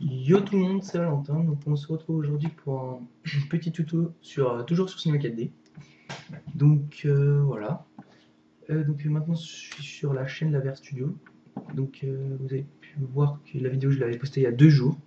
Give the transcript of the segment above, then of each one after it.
Yo tout le monde, c'est Valentin, donc on se retrouve aujourd'hui pour un petit tuto sur toujours sur Cinema 4D. Donc voilà. Maintenant je suis sur la chaîne Laver Studio. Vous avez pu voir que la vidéo je l'avais postée il y a 2 jours.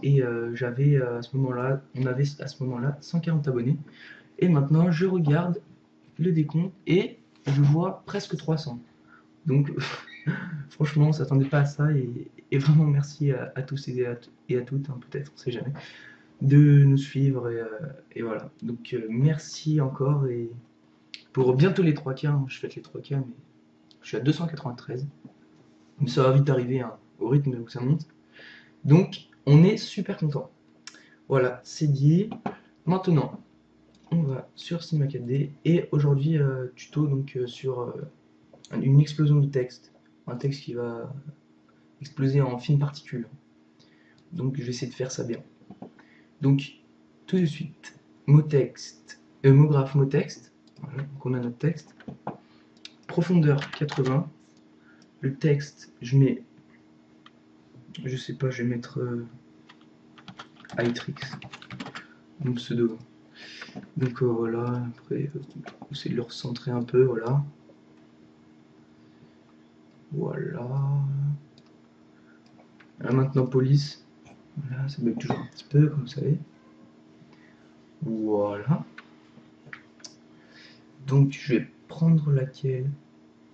Et j'avais à ce moment-là, on avait à ce moment-là 140 abonnés. Et maintenant je regarde le décompte et je vois presque 300. Donc franchement on s'attendait pas à ça et vraiment merci à tous et à toutes, hein, peut-être, on sait jamais, de nous suivre et voilà. Merci encore et pour bientôt les 3K, hein, je fête les 3K mais je suis à 293. Mais ça va vite arriver, hein, au rythme où ça monte. Donc on est super content. Voilà, c'est dit. Maintenant, on va sur Cinema 4D et aujourd'hui tuto sur une explosion de texte. Un texte qui va exploser en fines particules. Donc je vais essayer de faire ça bien. Donc tout de suite, mot texte, mot graphe, mot texte. Voilà, donc on a notre texte. Profondeur 80. Le texte, je mets, je sais pas, je vais mettre Itrix, mon pseudo. Voilà, après, essayer de le recentrer un peu, voilà. Voilà. Là maintenant, police. Voilà, ça bug toujours un petit peu, comme vous savez. Voilà. Donc je vais prendre laquelle.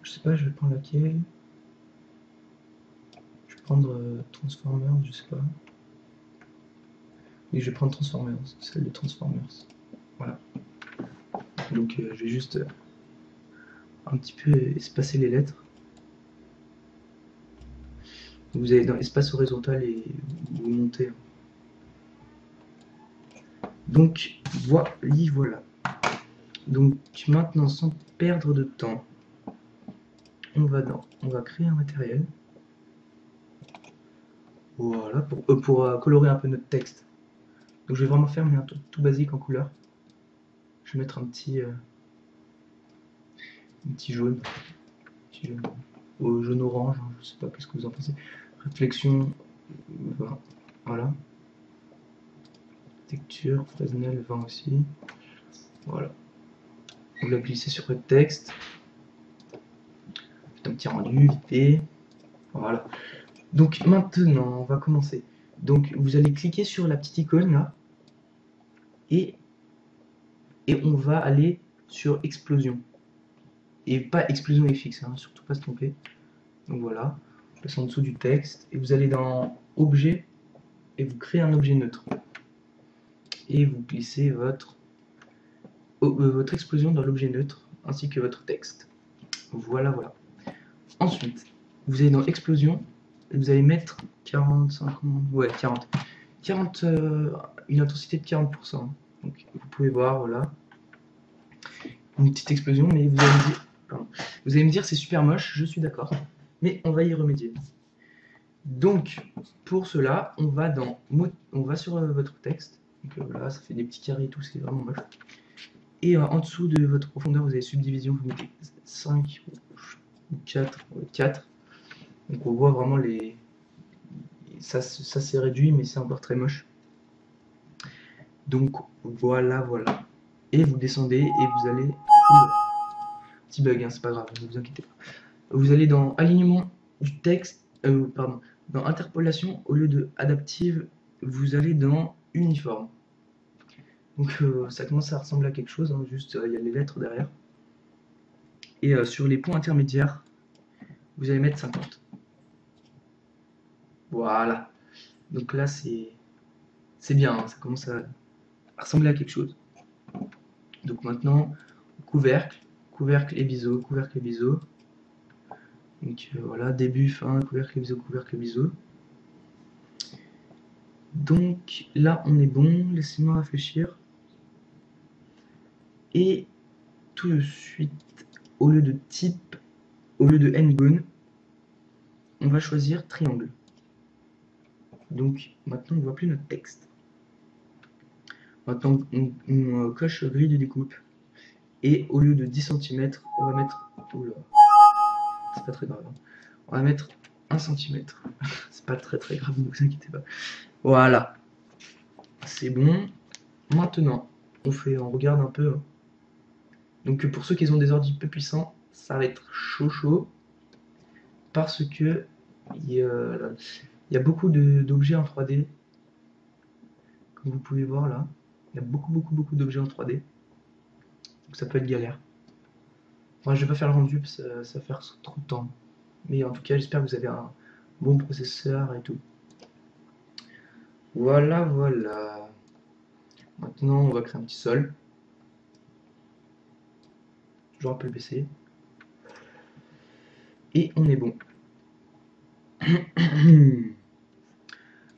Je sais pas, je vais prendre laquelle. Je vais prendre Transformers, je sais pas. Et je vais prendre Transformers, celle de Transformers. Voilà. Je vais juste un petit peu espacer les lettres. Vous allez dans espace horizontal et vous montez. Donc voilà. Donc maintenant, sans perdre de temps, on va créer un matériel. Voilà, pour colorer un peu notre texte. Donc je vais vraiment faire un truc tout basique en couleur. Je vais mettre un petit jaune. Au jaune orange, hein, je sais pas qu'est-ce que vous en pensez. Réflexion, voilà. Texture, Fresnel 20 aussi. Voilà. On va glisser sur votre texte. Faites un petit rendu vite fait. Voilà. Donc maintenant, on va commencer. Donc vous allez cliquer sur la petite icône là. Et on va aller sur explosion. Et pas explosion FX, hein, surtout pas se tromper. Donc voilà. Je passe en dessous du texte. Et vous allez dans objet. Et vous créez un objet neutre. Et vous glissez votre explosion dans l'objet neutre, ainsi que votre texte. Voilà, voilà. Ensuite, vous allez dans explosion, et vous allez mettre 40, 50, ouais, 40. 40, une intensité de 40%. Donc, vous pouvez voir, voilà, une petite explosion, mais vous allez me dire c'est super moche, je suis d'accord, mais on va y remédier. Donc, pour cela, on va sur votre texte. Donc voilà, ça fait des petits carrés et tout, c'est vraiment moche. Et en dessous de votre profondeur, vous avez subdivision, vous mettez 5 ou 4. Donc on voit vraiment ça s'est réduit, mais c'est encore très moche. Donc voilà, voilà. Et vous descendez et vous allez... Petit bug, hein, c'est pas grave, ne vous inquiétez pas. Vous allez dans alignement du texte, pardon, dans interpolation, au lieu de adaptive, vous allez dans uniforme. Donc ça commence à ressembler à quelque chose, hein, juste il y a les lettres derrière. Et sur les points intermédiaires, vous allez mettre 50. Voilà. Donc là, c'est bien, hein, ça commence à ressembler à quelque chose. Donc maintenant, couvercle, couvercle et biseau, couvercle et biseau. Donc voilà, début, fin, couvercle et biseau, couvercle et biseau. Donc là, on est bon, laissez-moi réfléchir. Et tout de suite, au lieu de type, au lieu de n-gone, on va choisir triangle. Donc maintenant, on ne voit plus notre texte. Maintenant, on coche grille de découpe. Et au lieu de 10 cm, on va mettre... Oula, c'est pas très grave. On va mettre 1 cm. C'est pas très grave, ne vous inquiétez pas. Voilà, c'est bon. Maintenant, on regarde un peu. Hein. Donc pour ceux qui ont des ordi peu puissants, ça va être chaud. Parce que il y a beaucoup d'objets en 3D. Comme vous pouvez voir là. Il y a beaucoup d'objets en 3D. Donc ça peut être galère. Enfin, je vais pas faire le rendu parce que ça va faire trop de temps. Mais en tout cas, j'espère que vous avez un bon processeur et tout. Voilà. Maintenant, on va créer un petit sol. Toujours un peu le PC. Et on est bon.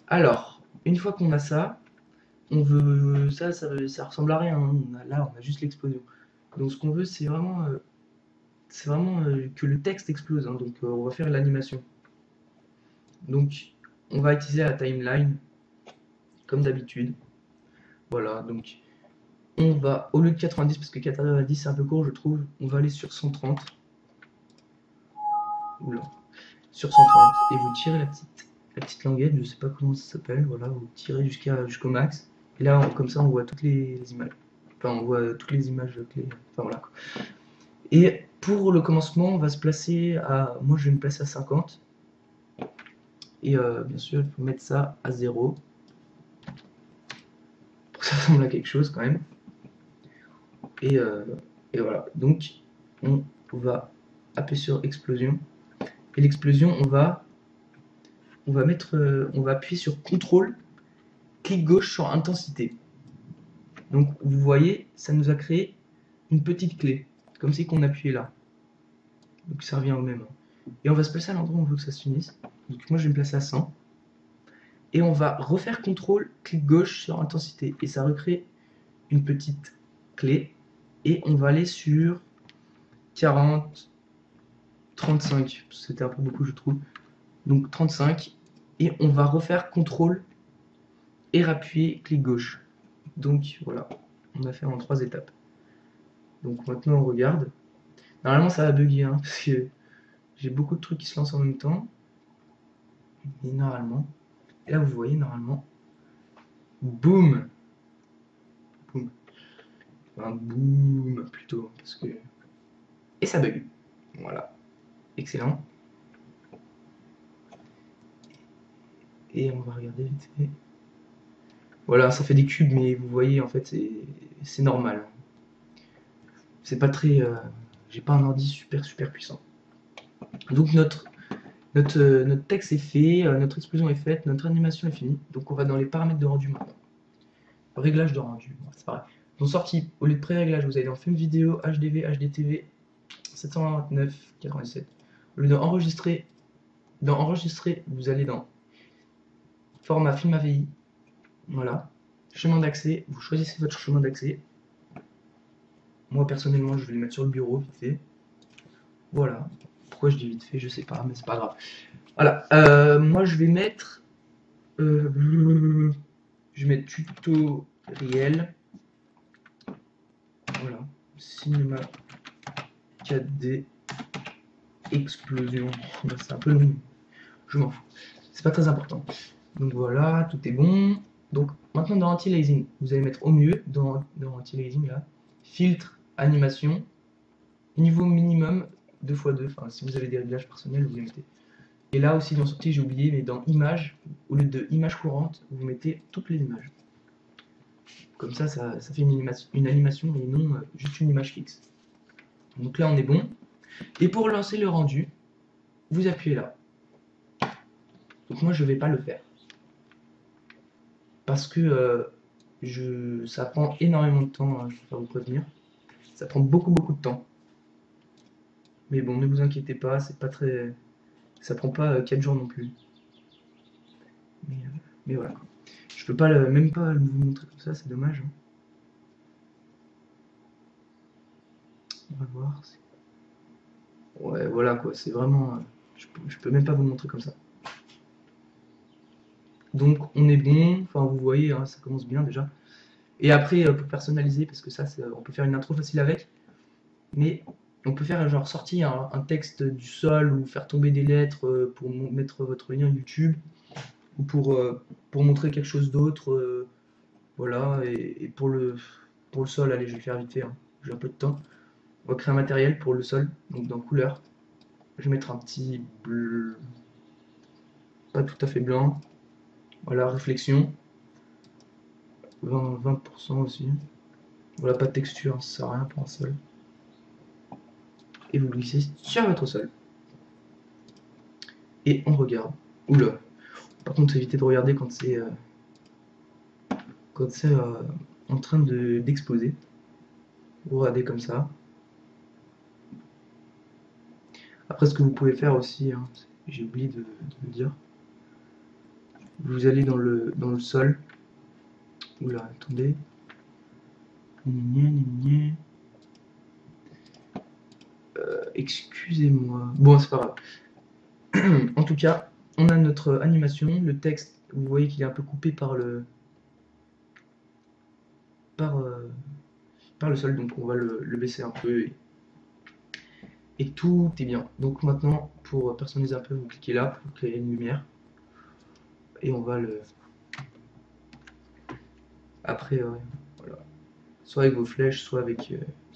Alors, une fois qu'on a ça, on veut. Ça ressemble à rien. Hein. Là, on a juste l'explosion. Donc, ce qu'on veut, c'est vraiment que le texte explose. Hein. Donc, on va faire l'animation. Donc, on va utiliser la timeline, comme d'habitude. Voilà, donc on va, au lieu de 90, parce que 90 c'est un peu court, je trouve, on va aller sur 130. Oula. Sur 130, et vous tirez la petite languette, je sais pas comment ça s'appelle, voilà, vous tirez jusqu'au max. Et là, comme ça, on voit toutes les images. Enfin, on voit toutes les images clés. Enfin, voilà. Et pour le commencement, on va se placer à. Moi, je vais me placer à 50. Et bien sûr, il faut mettre ça à 0. Pour que ça ressemble à quelque chose quand même. Et voilà. Donc, on va appuyer sur explosion. Et l'explosion, on va appuyer sur CTRL, clic gauche sur intensité. Donc, vous voyez, ça nous a créé une petite clé, comme si qu'on appuyait là. Donc, ça revient au même. Et on va se placer à l'endroit où on veut que ça se finisse. Donc, moi, je vais me placer à 100. Et on va refaire CTRL, clic gauche sur intensité. Et ça recrée une petite clé. Et on va aller sur 40, 35. C'était un peu beaucoup, je trouve. Donc 35. Et on va refaire CTRL et appuyer clic gauche. Donc voilà, on a fait en 3 étapes. Donc maintenant on regarde. Normalement ça va bugger hein, parce que j'ai beaucoup de trucs qui se lancent en même temps. Et normalement, et là vous voyez normalement, boum, boum, enfin boum plutôt parce que et ça bug. Voilà, excellent. Et on va regarder vite fait. Voilà, ça fait des cubes, mais vous voyez en fait c'est normal. C'est pas très, j'ai pas un ordi super puissant. Donc notre texte est fait, notre explosion est faite, notre animation est finie. Donc on va dans les paramètres de rendu maintenant. Réglage de rendu, c'est pareil. Dans sortie, au lieu de pré-réglage, vous allez dans film vidéo, HDV, HDTV, 729, 97. Au lieu d'enregistrer, vous allez dans format film AVI. Voilà. Chemin d'accès, vous choisissez votre chemin d'accès. Moi personnellement, je vais le mettre sur le bureau, vite fait. Voilà. Pourquoi je dis vite fait, je sais pas, mais c'est pas grave. Voilà. Moi, je vais mettre. Je vais mettre tutoriel. Voilà. Cinéma 4D. Explosion. C'est un peu long. Je m'en fous. C'est pas très important. Donc voilà, tout est bon. Donc maintenant dans Anti-Aliasing, vous allez mettre au mieux dans Anti-Aliasing là. Filtre, animation. Niveau minimum 2x2. Enfin, si vous avez des réglages personnels, vous les mettez. Et là aussi dans sortie, j'ai oublié, mais dans images, au lieu de images courantes, vous mettez toutes les images. Comme ça fait une animation et non juste une image fixe. Donc là, on est bon. Et pour lancer le rendu, vous appuyez là. Donc moi, je ne vais pas le faire. Parce que ça prend énormément de temps, hein, je vais vous prévenir. Ça prend beaucoup de temps. Mais bon, ne vous inquiétez pas, c'est pas très... Ça prend pas 4 jours non plus. Mais voilà. Je peux pas même pas vous montrer comme ça, c'est dommage. Hein. On va voir. Ouais, voilà quoi, c'est vraiment... je peux même pas vous montrer comme ça. Donc on est bon, enfin vous voyez, hein, ça commence bien déjà. Et après, pour personnaliser, parce que ça, on peut faire une intro facile avec. Mais On peut faire genre sortir un texte du sol ou faire tomber des lettres pour mettre votre lien YouTube ou pour montrer quelque chose d'autre. Voilà, et pour le sol, allez, je vais le faire vite fait, hein. J'ai un peu de temps. On va créer un matériel pour le sol, donc dans couleur. Je vais mettre un petit bleu, pas tout à fait blanc. Voilà, réflexion, 20% aussi. Voilà, pas de texture, hein, ça sert à rien pour un sol. Et vous glissez sur votre sol. Et on regarde. Oula. Par contre, évitez de regarder quand c'est en train d'exploser. Vous regardez comme ça. Après, ce que vous pouvez faire aussi, hein, j'ai oublié de le dire, vous allez dans le sol. Oula, attendez. Excusez-moi. Bon, c'est pas grave. En tout cas, on a notre animation. Le texte, vous voyez qu'il est un peu coupé par, euh, par le sol, donc on va le baisser un peu. Et tout est bien. Donc maintenant, pour personnaliser un peu, vous cliquez là pour créer une lumière. Et on va le... Après, voilà. Soit avec vos flèches, soit avec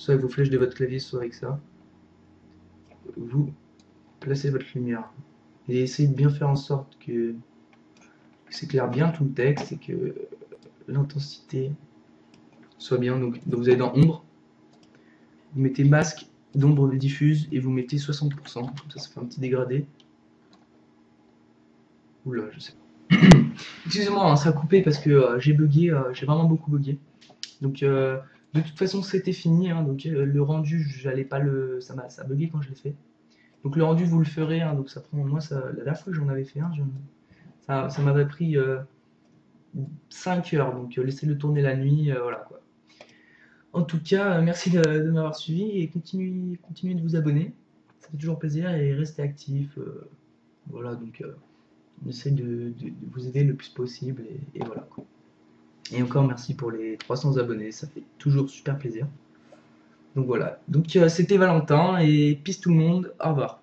vos flèches de votre clavier, soit avec ça. Vous placez votre lumière. Et essayez de bien faire en sorte que s'éclaire bien tout le texte et que l'intensité soit bien. Donc vous allez dans ombre, vous mettez masque d'ombre diffuse et vous mettez 60%. Comme ça fait un petit dégradé. Oula, je sais pas. Excusez-moi, hein, ça a coupé parce que j'ai bugué, j'ai vraiment beaucoup bugué. Donc de toute façon c'était fini, hein, donc le rendu j'allais pas le. Ça a bugué quand je l'ai fait. Donc le rendu vous le ferez, hein, donc ça prend moi la dernière fois que j'en avais fait un, ça m'avait pris 5 heures, donc laissez-le tourner la nuit, voilà quoi. En tout cas, merci de m'avoir suivi et continuez de vous abonner. Ça fait toujours plaisir et restez actifs. Voilà, donc on essaie de vous aider le plus possible et voilà quoi. Et encore merci pour les 300 abonnés, ça fait toujours super plaisir. Donc voilà, donc c'était Valentin et peace tout le monde, au revoir.